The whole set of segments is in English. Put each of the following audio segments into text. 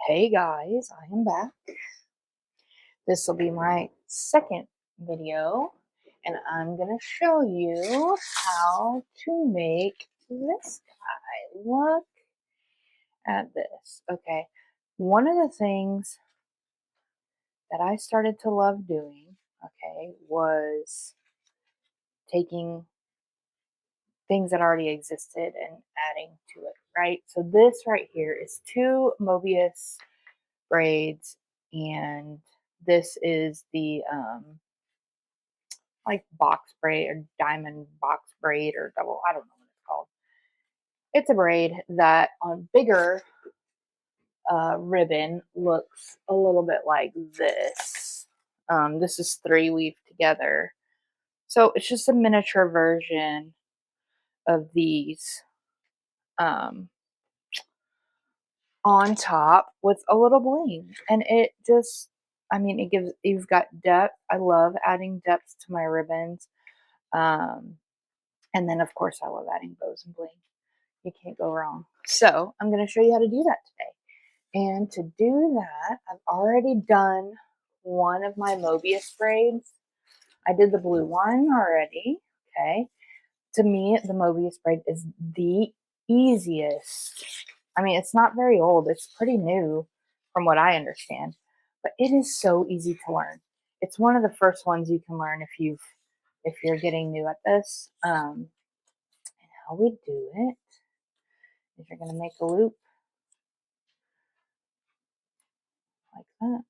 Hey guys, I am back. This will be my second video, and I'm going to show you how to make this guy. Look at this. Okay, one of the things that I started to love doing, okay, was taking things that already existed and adding to it, right? So this right here is two Mobius braids, and this is the like box braid or diamond box braid or double, I don't know what it's called. It's a braid that on bigger ribbon looks a little bit like this. This is three weave together, so it's just a miniature version of these um, on top with a little bling, and it just, I mean, it gives, you've got depth. I love adding depth to my ribbons. um, and then of course I love adding bows and bling. You can't go wrong. So I'm going to show you how to do that today. And to do that, I've already done one of my Mobius braids. I did the blue one already. Okay. To me, the Mobius braid is the easiest. I mean, it's not very old. It's pretty new from what I understand, but it is so easy to learn. It's one of the first ones you can learn if you're getting new at this. And how we do it is you're going to make a loop like that,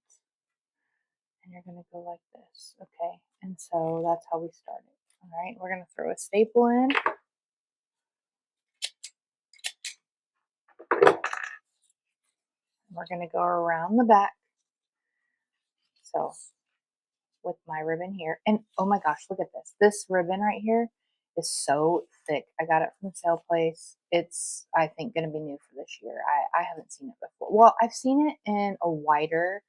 and you're going to go like this. Okay, and so that's how we started. All right, we're going to throw a staple in. We're going to go around the back. So with my ribbon here, and oh my gosh, look at this. This ribbon right here is so thick. I got it from Sale Place. It's, I think, going to be new for this year. I haven't seen it before. Well, I've seen it in a wider,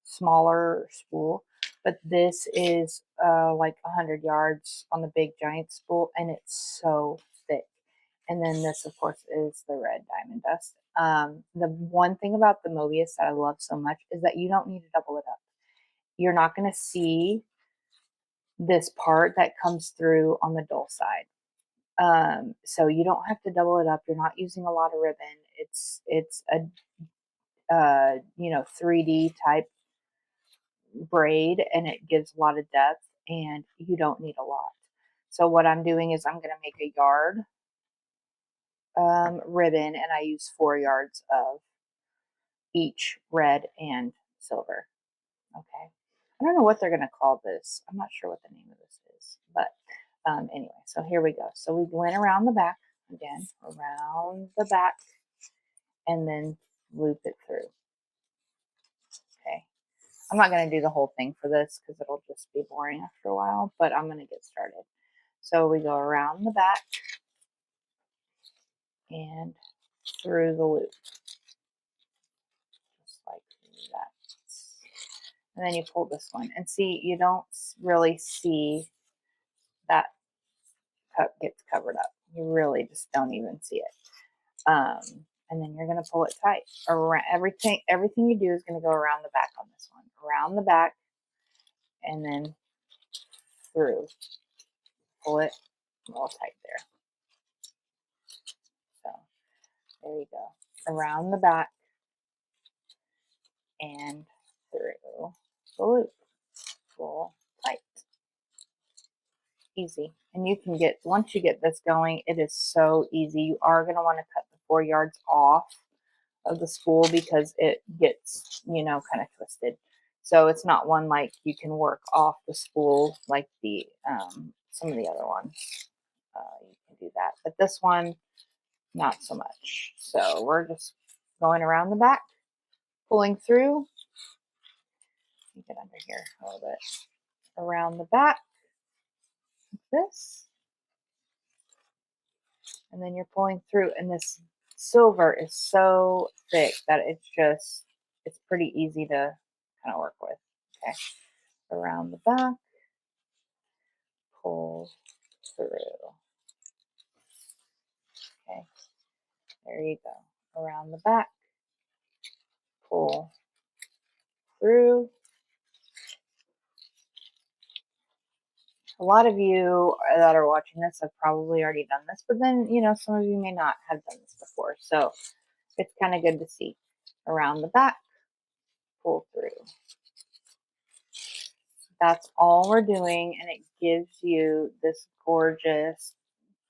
smaller spool, but this is like 100 yards on the big giant spool, and it's so thick. And then this, of course, is the red diamond dust. The one thing about the Mobius that I love so much is that you don't need to double it up. You're not going to see this part that comes through on the dull side. So you don't have to double it up. You're not using a lot of ribbon. It's a 3D type braid, and it gives a lot of depth, and you don't need a lot. So what I'm doing is I'm going to make a yard ribbon, and I use 4 yards of each red and silver. Okay. I don't know what they're going to call this. I'm not sure what the name of this is, but anyway, so here we go. So we went around the back again, around the back, and then loop it through. Okay. I'm not going to do the whole thing for this because it'll just be boring after a while, but I'm going to get started. So we go around the back and through the loop, just like that. And then you pull this one, and see, you don't really see that gets covered up. You really just don't even see it. And then you're going to pull it tight. Around everything you do is going to go around the back on this one. Around the back, and then through. Pull it all tight there. So there you go. Around the back and through the loop. Pull tight. Easy. And you can get, once you get this going, it is so easy. You are going to want to cut the 4 yards off of the spool because it gets, kind of twisted. So it's not one like you can work off the spool like the some of the other ones. You can do that, but this one, not so much. So we're just going around the back, pulling through. Get under here a little bit. Around the back, like this. And then you're pulling through, and this silver is so thick that it's pretty easy to kind of work with. Okay. Around the back, pull through. Okay, there you go. Around the back, pull through. A lot of you that are watching this have probably already done this, but then, you know, some of you may not have done this before. So it's kind of good to see. Around the back, pull through. That's all we're doing, and it gives you this gorgeous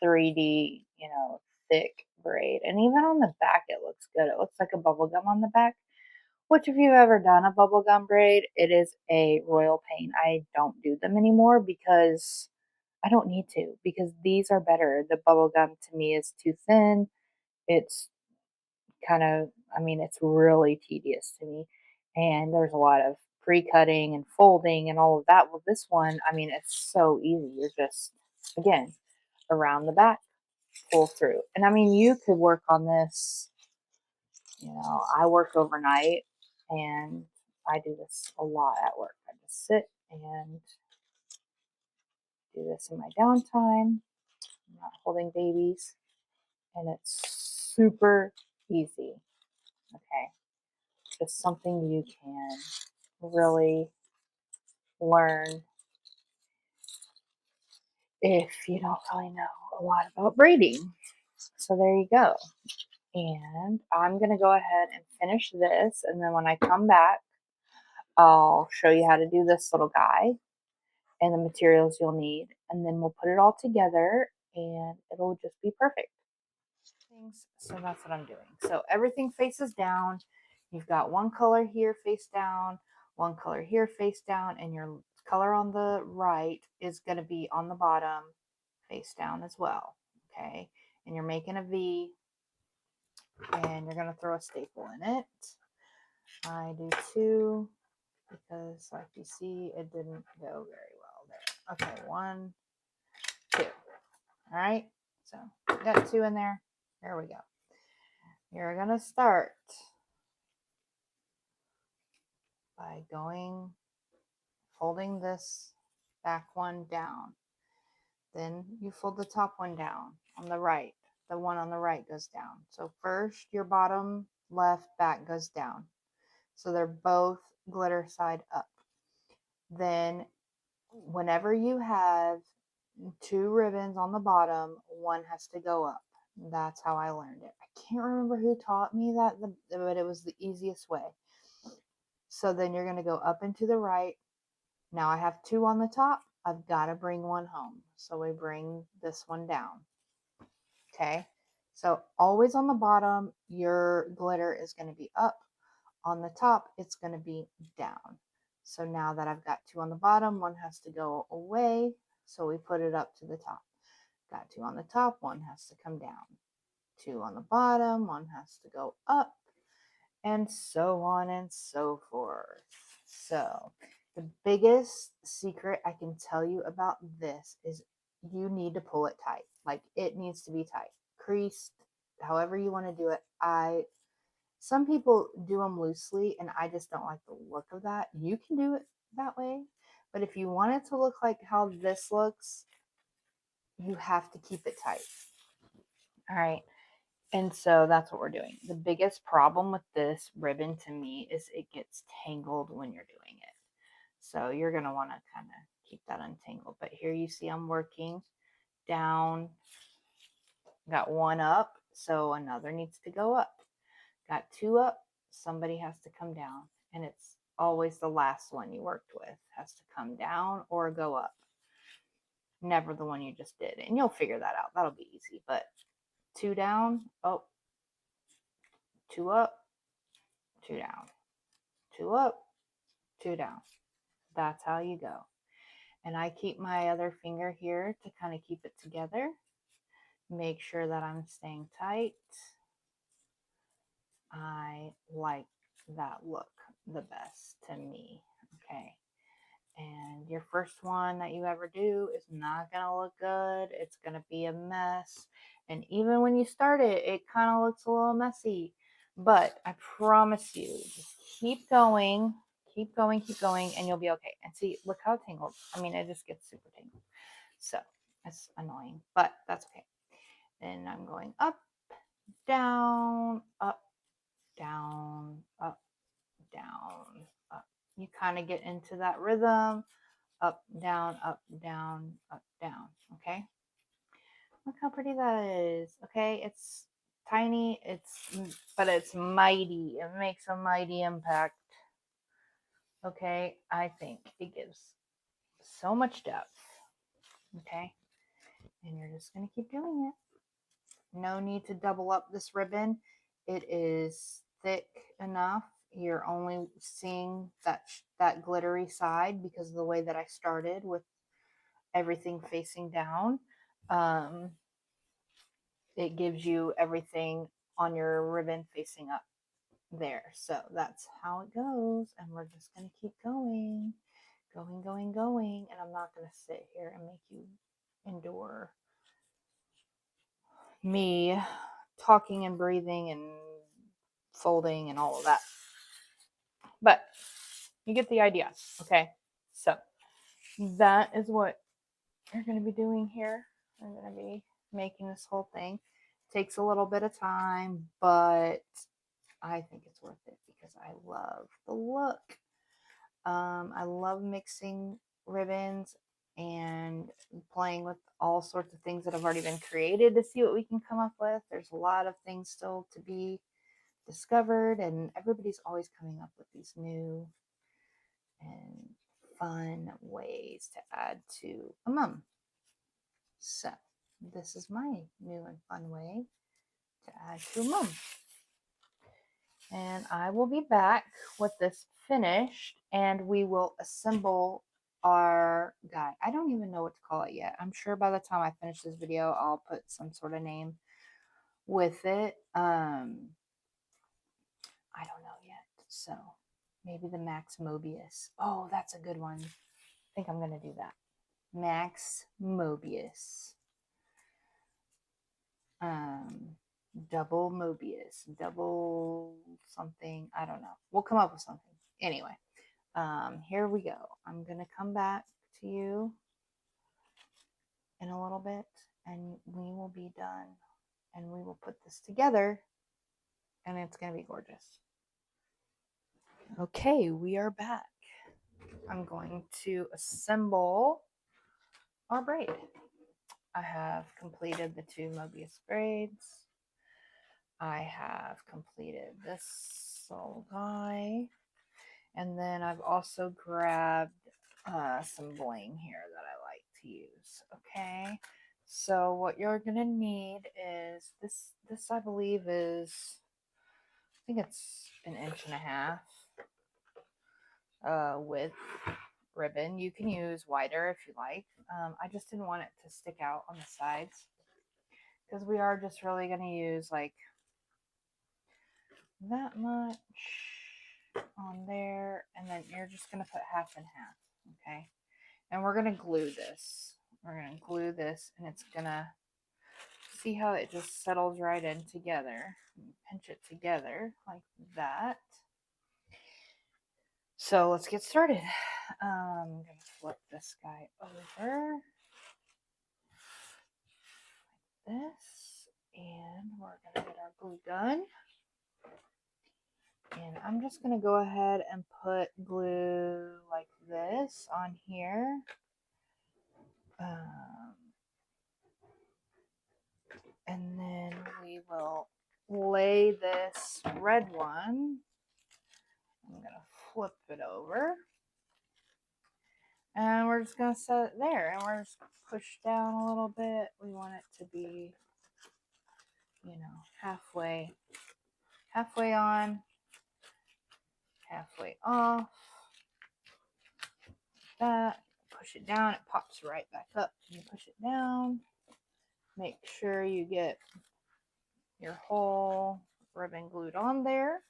3D, you know, thick braid. And even on the back, it looks good. It looks like a bubble gum on the back, which if you've ever done a bubble gum braid, it is a royal pain. I don't do them anymore because I don't need to, because these are better. The bubble gum to me is too thin. It's kind of, I mean, it's really tedious to me. And there's a lot of pre-cutting and folding and all of that. Well, this one, I mean, it's so easy. You're just, again, around the back, pull through. And I mean, you could work on this, you know, I work overnight and I do this a lot at work. I just sit and do this in my downtime. I'm not holding babies, and it's super easy. Okay, just something you can really learn if you don't really know a lot about braiding. So there you go. And I'm going to go ahead and finish this, and then when I come back, I'll show you how to do this little guy and the materials you'll need, and then we'll put it all together and it'll just be perfect. So that's what I'm doing. So everything faces down. You've got one color here face down, one color here face down, and your color on the right is going to be on the bottom face down as well. Okay. And you're making a V, and you're going to throw a staple in it. I do two because, like you see, it didn't go very well there. Okay, 1, 2. All right. So got 2 in there. There we go. You're going to start by folding this back one down. Then you fold the top one down on the right. The one on the right goes down. So first your bottom left back goes down. So they're both glitter side up. Then whenever you have 2 ribbons on the bottom, one has to go up. That's how I learned it. I can't remember who taught me that, but it was the easiest way. So then you're going to go up and to the right. Now I have 2 on the top. I've got to bring one home. So we bring this one down. Okay. So always on the bottom, your glitter is going to be up. On the top, it's going to be down. So now that I've got 2 on the bottom, one has to go away. So we put it up to the top. Got 2 on the top, one has to come down. 2 on the bottom, one has to go up, and so on and so forth. So the biggest secret I can tell you about this is you need to pull it tight. Like, it needs to be tight, creased, however you want to do it. Some people do them loosely, and I just don't like the look of that. You can do it that way, but if you want it to look like how this looks, you have to keep it tight. All right. And so that's what we're doing. The biggest problem with this ribbon to me is it gets tangled when you're doing it. So you're going to want to kind of keep that untangled. But here you see I'm working down. Got 1 up, so another needs to go up. Got 2 up, somebody has to come down. And it's always the last one you worked with has to come down or go up. Never the one you just did. And you'll figure that out. That'll be easy. But 2 down, oh, 2 up, 2 down, 2 up, 2 down. That's how you go. And I keep my other finger here to kind of keep it together. Make sure that I'm staying tight. I like that look the best to me. Okay. And your first one that you ever do is not going to look good. It's going to be a mess. And even when you start it, it kind of looks a little messy. But I promise you, just keep going, keep going, keep going, and you'll be okay. And see, look how tangled. I mean, it just gets super tangled. So it's annoying, but that's okay. Then I'm going up, down, up, down, up, down, up. You kind of get into that rhythm, up, down, up, down, up, down, okay? Look how pretty that is, okay? It's tiny, but it's mighty. It makes a mighty impact, okay? I think it gives so much depth, okay? And you're just going to keep doing it. No need to double up this ribbon. It is thick enough. You're only seeing that glittery side because of the way that I started with everything facing down. It gives you everything on your ribbon facing up there. So that's how it goes. And we're just going to keep going, going. And I'm not going to sit here and make you endure me talking and breathing and folding and all of that. But you get the idea, okay? So that is what you're going to be doing here. I'm going to be making this whole thing. Takes a little bit of time, but I think it's worth it because I love the look. I love mixing ribbons and playing with all sorts of things that have already been created to see what we can come up with. There's a lot of things still to be discovered, and everybody's always coming up with these new and fun ways to add to a mum. So this is my new and fun way to add to a mum. And I will be back with this finished, and we will assemble our guy. I don't even know what to call it yet. I'm sure by the time I finish this video, I'll put some sort of name with it. I don't know yet. So maybe the Max Mobius. Oh, that's a good one. I think I'm going to do that. Max Mobius. Double Mobius. Double something. I don't know. We'll come up with something. Anyway, here we go. I'm going to come back to you in a little bit, and we will be done, and we will put this together, and it's going to be gorgeous. Okay, we are back. I'm going to assemble our braid. I have completed the 2 Mobius braids. I have completed this little guy. And then I've also grabbed some bling here that I like to use. Okay, so what you're going to need is this. This I believe is, I think it's 1.5 inches width ribbon. You can use wider if you like. I just didn't want it to stick out on the sides because we are just really going to use like that much on there, and then you're just going to put half and half, okay? And we're going to glue this. We're going to glue this, and it's going to, see how it just settles right in together. Pinch it together like that. So let's get started. I'm going to flip this guy over like this, and we're going to get our glue done. And I'm just going to go ahead and put glue like this on here. And then we will lay this red one. I'm going to flip it over. And we're just going to set it there. And we're just going to push down a little bit. We want it to be, you know, halfway on, halfway off. That. Push it down. It pops right back up. You push it down. Make sure you get your whole ribbon glued on there.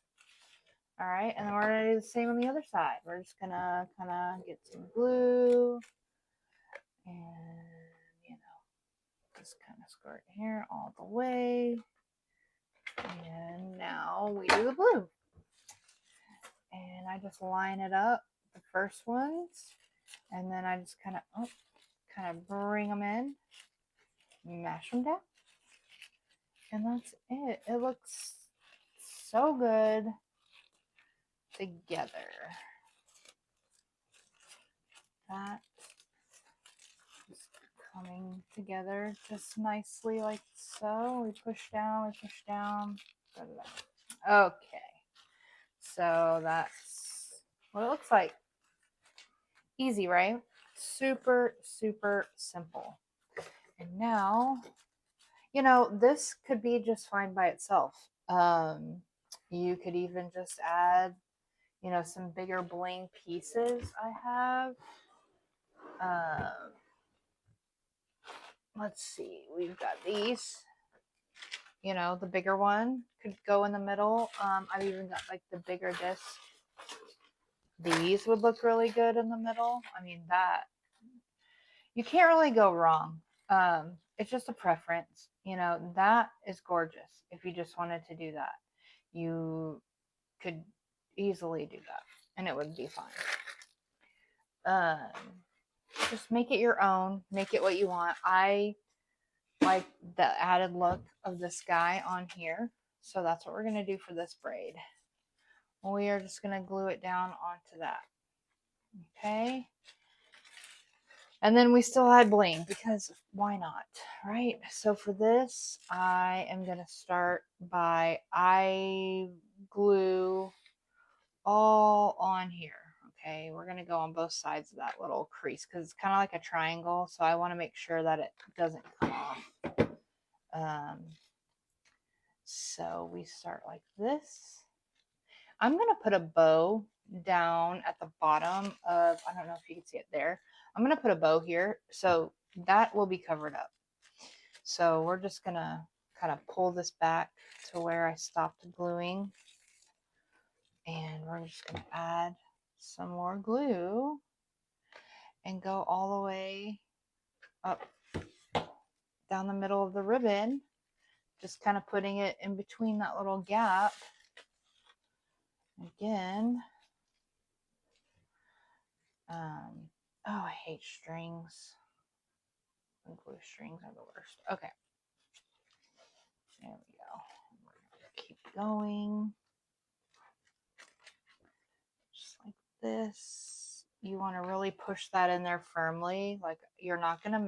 All right, and then we're going to do the same on the other side. We're just going to kind of get some glue and, you know, just kind of squirt here all the way. And now we do the blue. And I just line it up, the first ones, and then I just kind of bring them in, mash them down. And that's it. It looks so good together. That is coming together just nicely like so. We push down, we push down. Okay, so that's what it looks like. Easy, right? Super, super simple. And now, you know, this could be just fine by itself. You could even just add, you know, some bigger bling pieces I have. Let's see, we've got these. You know, the bigger one could go in the middle. I've even got like the bigger disc. These would look really good in the middle. I mean, that you can't really go wrong. It's just a preference. You know, that is gorgeous. If you just wanted to do that, you could easily do that and it would be fine. Just make it your own, make it what you want. I like the added look of this guy on here, so that's what we're going to do for this braid. We are just going to glue it down onto that. Okay, and then we still add bling because why not, right? So for this, I am going to start by I glue all on here. Okay, we're going to go on both sides of that little crease because it's kind of like a triangle, so I want to make sure that it doesn't come off. So we start like this. I'm going to put a bow down at the bottom of, I don't know if you can see it there. I'm going to put a bow here, so that will be covered up. So we're just going to kind of pull this back to where I stopped gluing. And we're just going to add some more glue and go all the way up down the middle of the ribbon, just kind of putting it in between that little gap. Again, oh, I hate strings. Glue strings are the worst. Okay, there we go. We're gonna keep going, just like this. You want to really push that in there firmly. Like you're not gonna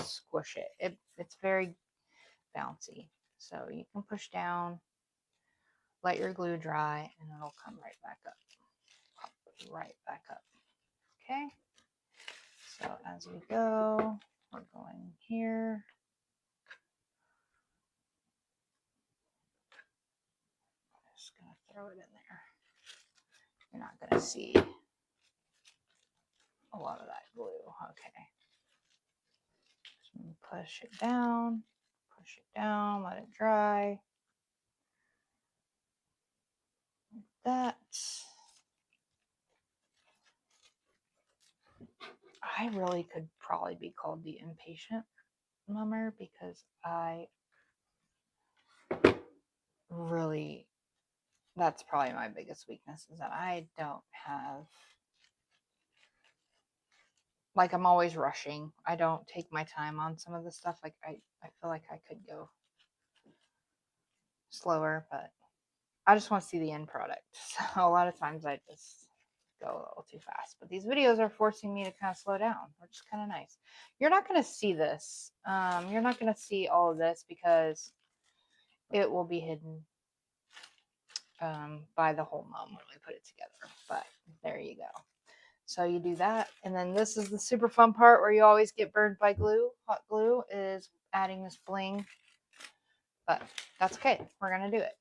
squish it. It's very bouncy. So you can push down, let your glue dry, and it'll come right back up. Right back up. Okay. So as we go, we're going here. Just gonna throw it in there. You're not gonna see a lot of that glue. Okay. So push it down, let it dry. Like that. I really could probably be called the impatient mummer because I really, that's probably my biggest weakness is that I don't have, like I'm always rushing. I don't take my time on some of the stuff. Like I feel like I could go slower, but I just want to see the end product. So a lot of times I just go a little too fast. But these videos are forcing me to kind of slow down, which is kind of nice. You're not going to see this. You're not going to see all of this because it will be hidden by the whole mum when we put it together. But there you go. So you do that. And then this is the super fun part where you always get burned by glue. Hot glue is adding this bling. But that's okay. We're going to do it.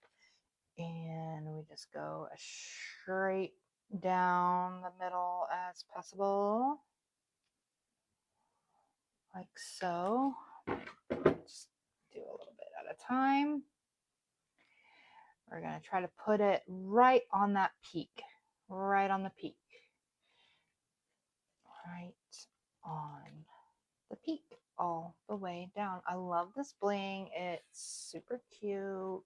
And we just go as straight down the middle as possible. Like so. Just do a little bit at a time. We're going to try to put it right on that peak. Right on the peak. Right on the peak. All the way down. I love this bling. It's super cute.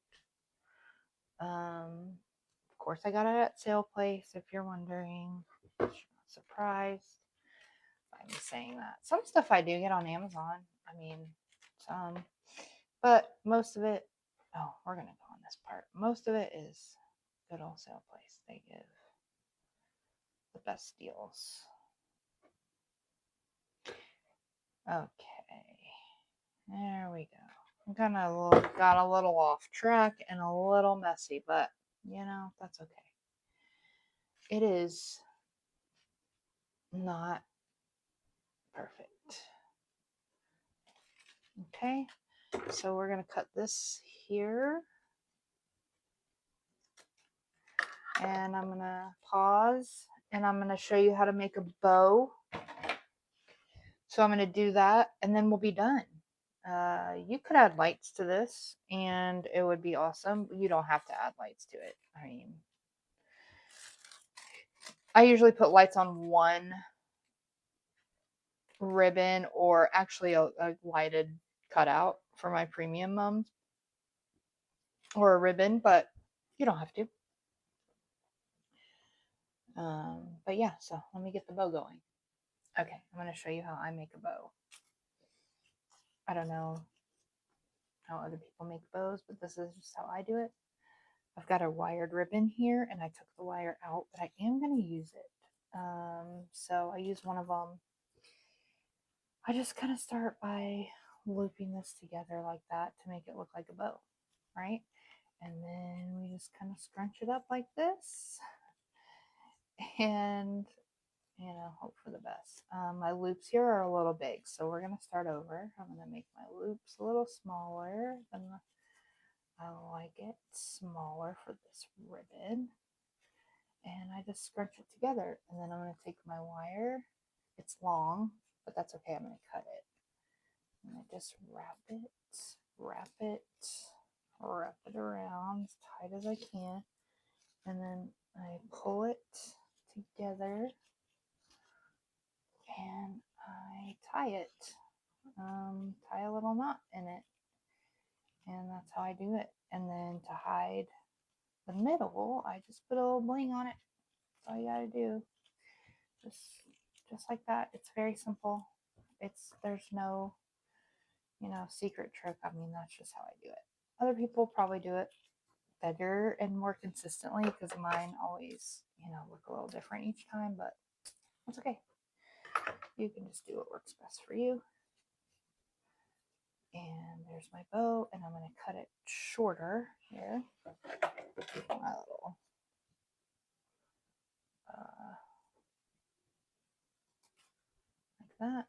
Of course, I got it at Sale Place, if you're wondering. You're not surprised by me saying that. Some stuff I do get on Amazon. I mean, some. But most of it, oh, we're going to go on this part. Most of it is good old Sale Place. They give the best deals. Okay, there we go. Got a little off track and a little messy, but you know, that's okay. It is not perfect. Okay, so we're gonna cut this here, and I'm gonna pause, and I'm gonna show you how to make a bow. So I'm gonna do that, and then we'll be done. You could add lights to this, and it would be awesome. You don't have to add lights to it. I mean, I usually put lights on one ribbon, or actually a lighted cutout for my premium mums, or a ribbon, but you don't have to. But yeah, so let me get the bow going. Okay, I'm going to show you how I make a bow. I don't know how other people make bows, but this is just how I do it. I've got a wired ribbon here, and I took the wire out, but I am going to use it. So I use one of them. I just kind of start by looping this together like that to make it look like a bow, right? And then we just kind of scrunch it up like this, and you know, hope for the best. My loops here are a little big, so we're going to start over. I'm going to make my loops a little smaller than I like it, smaller for this ribbon. And I just scrunch it together, and then I'm going to take my wire. It's long, but that's okay. I'm going to cut it. And I just wrap it, wrap it, wrap it around as tight as I can. And then I pull it together, and I tie it. Tie a little knot in it, and that's how I do it. And then to hide the middle, I just put a little bling on it. That's all you gotta do. Just like that. It's very simple. There's no, you know, secret trick. I mean, that's just how I do it. Other people probably do it better and more consistently, because mine always, you know, look a little different each time, but it's okay. You can just do what works best for you. And there's my bow, and I'm going to cut it shorter here. My little like that,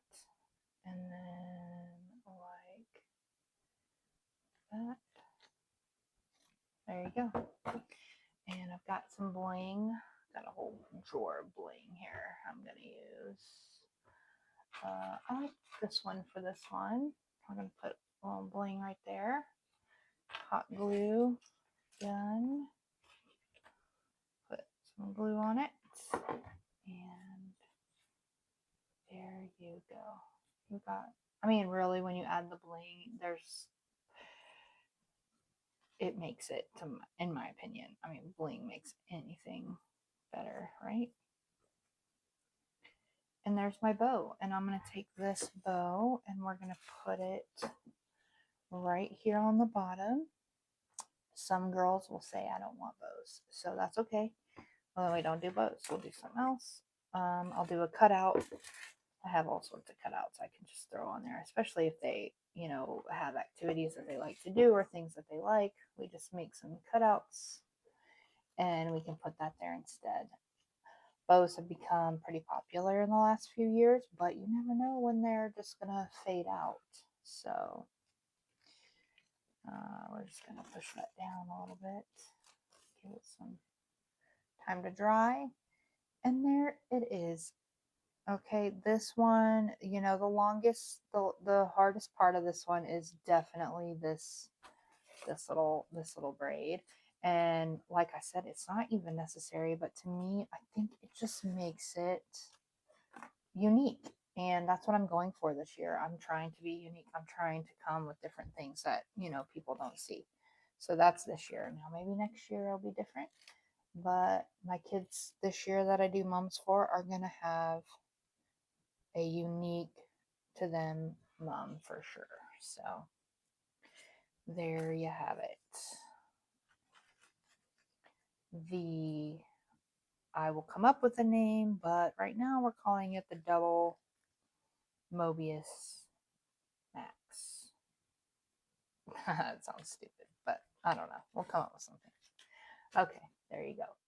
and then like that. There you go. And I've got some bling. Got a whole drawer of bling here. I'm gonna use. I like this one for this one. I'm gonna put a little bling right there. Hot glue gun. Put some glue on it, and there you go. You got. I mean, really, when you add the bling, it makes it, in my opinion. I mean, bling makes anything better, right? And there's my bow, and I'm going to take this bow and we're going to put it right here on the bottom. Some girls will say I don't want bows, so that's okay. Well, we don't do bows, we'll do something else. I'll do a cutout. I have all sorts of cutouts I can just throw on there, especially if they, you know, have activities that they like to do or things that they like. We just make some cutouts and we can put that there instead. Bows have become pretty popular in the last few years, but you never know when they're just going to fade out. So we're just going to push that down a little bit, give it some time to dry. And there it is. Okay, this one, you know, the hardest part of this one is definitely this little braid. And like I said, it's not even necessary, but to me, I think it just makes it unique. And that's what I'm going for this year. I'm trying to be unique. I'm trying to come with different things that, you know, people don't see. So that's this year. Now, maybe next year it'll be different. But my kids this year that I do mums for are going to have a unique to them mum for sure. So there you have it. I will come up with a name, but right now we're calling it the double Mobius Max. That sounds stupid, but I don't know. We'll come up with something. Okay, there you go.